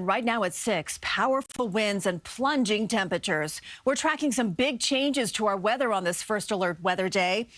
right now at 6, powerful winds and plunging temperatures. We're tracking some big changes to our weather on this first alert weather day.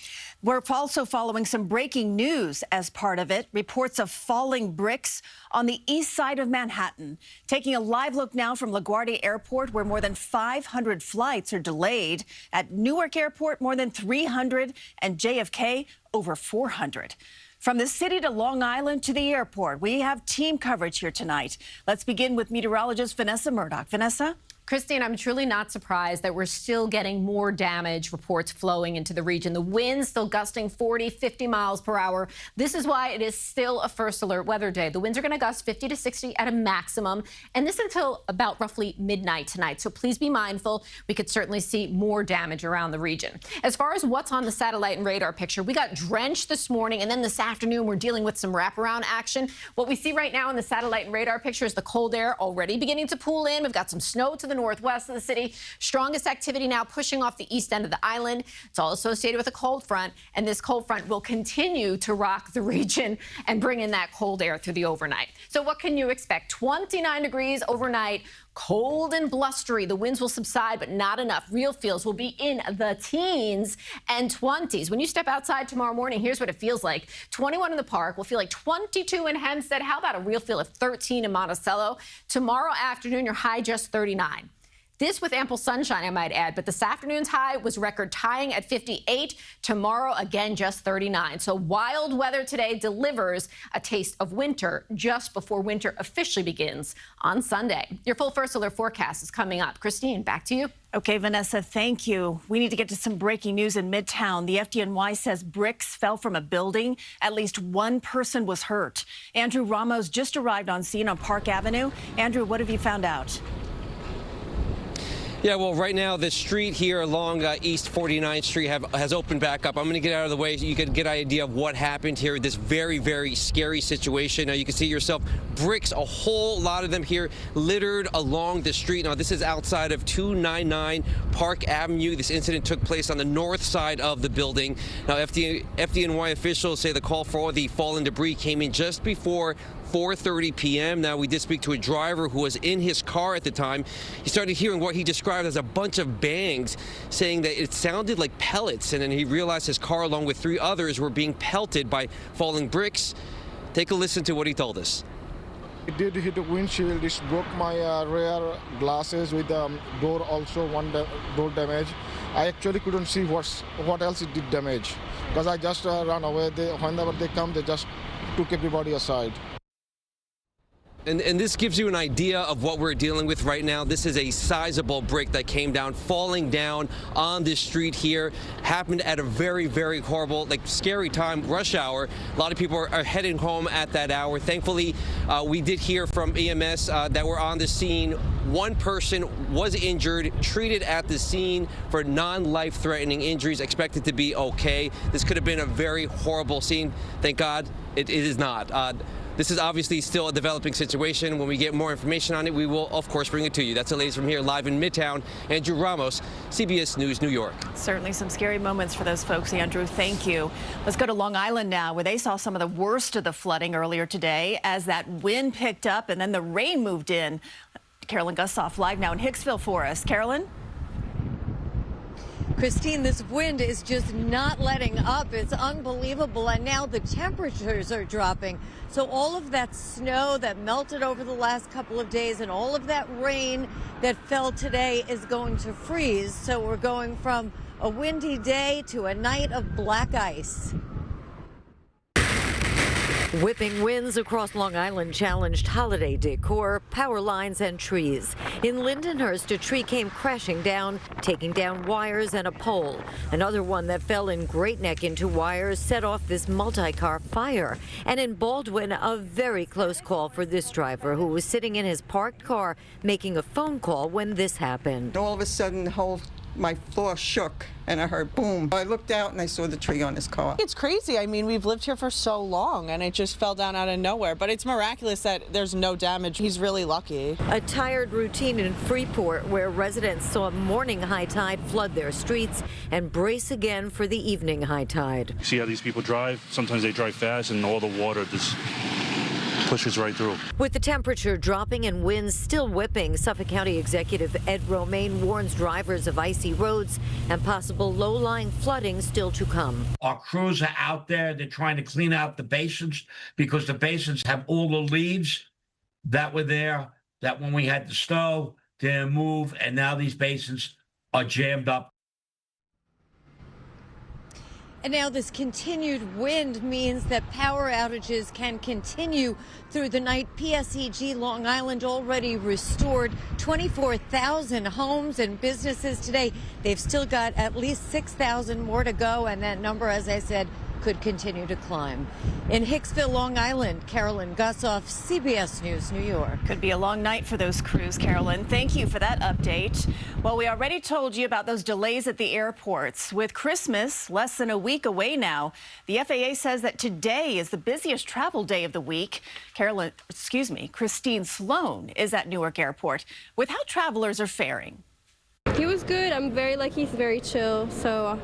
We're also following some breaking news as part of it. Reports of falling bricks on the east side of Manhattan. Taking a live look now from LaGuardia Airport, where more than 500 flights are delayed. At Newark Airport, more than 300, and JFK, over 400. From the city to Long Island to the airport, we have team coverage here tonight. Let's begin with meteorologist Vanessa Murdock. Vanessa? Christine, I'm truly not surprised that we're still getting more damage reports flowing into the region. The winds still gusting 40, 50 miles per hour. This is why it is still a first alert weather day. The winds are going to gust 50 to 60 at a maximum, and this until about roughly midnight tonight. So please be mindful. We could certainly see more damage around the region. As far as what's on the satellite and radar picture, we got drenched this morning, and then this afternoon we're dealing with some wraparound action. What we see right now in the satellite and radar picture is the cold air already beginning to pool in. We've got some snow to the northwest of the city. Strongest activity now pushing off the east end of the island. It's all associated with a cold front, and this cold front will continue to rock the region and bring in that cold air through the overnight. So what can you expect? 29 degrees overnight. Cold and blustery. The winds will subside, but not enough. Real feels will be in the teens and 20s. When you step outside tomorrow morning, here's what it feels like. 21 in the park will feel like 22 in Hempstead. How about a real feel of 13 in Monticello? Tomorrow afternoon, your high just 39. This with ample sunshine, I might add, but this afternoon's high was record tying at 58. Tomorrow, again, just 39. So wild weather today delivers a taste of winter just before winter officially begins on Sunday. Your full first alert forecast is coming up. Christine, back to you. Okay, Vanessa, thank you. We need to get to some breaking news in Midtown. The FDNY says bricks fell from a building. At least one person was hurt. Andrew Ramos just arrived on scene on Park Avenue. Andrew, what have you found out? Yeah, well, right now, the street here along East 49th Street has opened back up. I'm going to get out of the way so you can get an idea of what happened here. This very, very scary situation. Now, you can see yourself, bricks, a whole lot of them here littered along the street. Now, this is outside of 299 Park Avenue. This incident took place on the north side of the building. Now, FDNY officials say the call for all the fallen debris came in just before 4:30 p.m. Now, we did speak to a driver who was in his car at the time. He started hearing what he described as a bunch of bangs, saying that it sounded like pellets, and then he realized his car, along with 3 others, were being pelted by falling bricks. Take a listen to what he told us. It did hit the windshield. It broke my rear glasses with the door, also one door damage. I actually couldn't see what else it did damage, because I just ran away. Whenever they come, they just took everybody aside. And this gives you an idea of what we're dealing with right now. This is a sizable brick that came down, falling down on this street here. Happened at a very, very horrible, scary time, rush hour. A lot of people are heading home at that hour. Thankfully, we did hear from EMS that were on the scene. One person was injured, treated at the scene for non-life-threatening injuries, expected to be okay. This could have been a very horrible scene. Thank God it is not. This is obviously still a developing situation. When we get more information on it, we will, of course, bring it to you. That's the latest from here live in Midtown. Andrew Ramos, CBS News, New York. Certainly some scary moments for those folks, Andrew. Thank you. Let's go to Long Island now, where they saw some of the worst of the flooding earlier today as that wind picked up and then the rain moved in. Carolyn Gusoff live now in Hicksville for us. Carolyn? Christine, this wind is just not letting up. It's unbelievable. And now the temperatures are dropping. So all of that snow that melted over the last couple of days and all of that rain that fell today is going to freeze. So we're going from a windy day to a night of black ice. Whipping winds across Long Island challenged holiday decor, power lines and trees. In Lindenhurst, a tree came crashing down, taking down wires and a pole. Another one that fell in Great Neck into wires set off this multi-car fire. And in Baldwin, a very close call for this driver who was sitting in his parked car making a phone call when this happened. All of a sudden, my floor shook and I heard boom. I looked out and I saw the tree on his car. It's crazy. I mean, we've lived here for so long and it just fell down out of nowhere. But it's miraculous that there's no damage. He's really lucky. A tired routine in Freeport where residents saw morning high tide flood their streets and brace again for the evening high tide. See how these people drive? Sometimes they drive fast and all the water just pushes right through. With the temperature dropping and winds still whipping, Suffolk County Executive Ed Romaine warns drivers of icy roads and possible low-lying flooding still to come. Our crews are out there. They're trying to clean out the basins because the basins have all the leaves that were there, that when we had the snow, didn't move, and now these basins are jammed up. And now this continued wind means that power outages can continue through the night. PSEG Long Island already restored 24,000 homes and businesses today. They've still got at least 6,000 more to go, and that number, as I said, could continue to climb. In Hicksville, Long Island, Carolyn, Gusoff, CBS News, New York. Could be a long night for those crews, Carolyn. Thank you for that update. Well, we already told you about those delays at the airports. With Christmas less than a week away now, the FAA says that today is the busiest travel day of the week. Christine Sloan is at Newark Airport with how travelers are faring. He was good. I'm very lucky. He's very chill. So,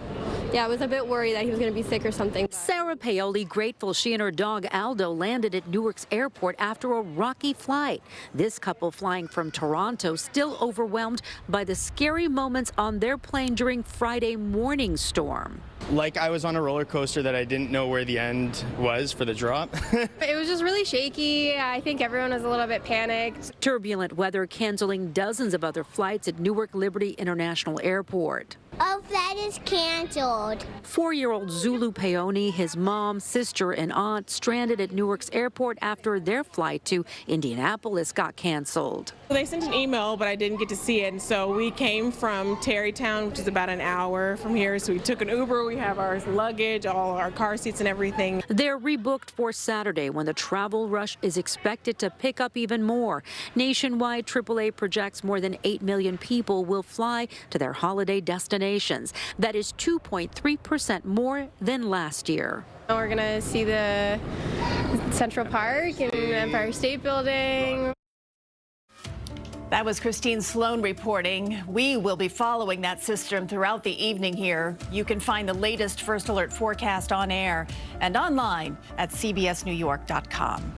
yeah, I was a bit worried that he was going to be sick or something. Sarah Paoli grateful she and her dog Aldo landed at Newark's airport after a rocky flight. This couple flying from Toronto still overwhelmed by the scary moments on their plane during Friday morning storm. Like I was on a roller coaster that I didn't know where the end was for the drop. It was just really shaky. I think everyone was a little bit panicked. Turbulent weather canceling dozens of other flights at Newark Liberty International Airport. All flight is canceled. 4-year-old Zulu Peone, his mom, sister, and aunt stranded at Newark's airport after their flight to Indianapolis got canceled. They sent an email, but I didn't get to see it. And so we came from Tarrytown, which is about an hour from here. So we took an Uber. We have our luggage, all our car seats and everything. They're rebooked for Saturday when the travel rush is expected to pick up even more. Nationwide, AAA projects more than 8 million people will fly to their holiday destinations. That is 2.3% more than last year. We're going to see the Central Park and Empire State Building. That was Christine Sloan reporting. We will be following that system throughout the evening here. You can find the latest First Alert forecast on air and online at cbsnewyork.com.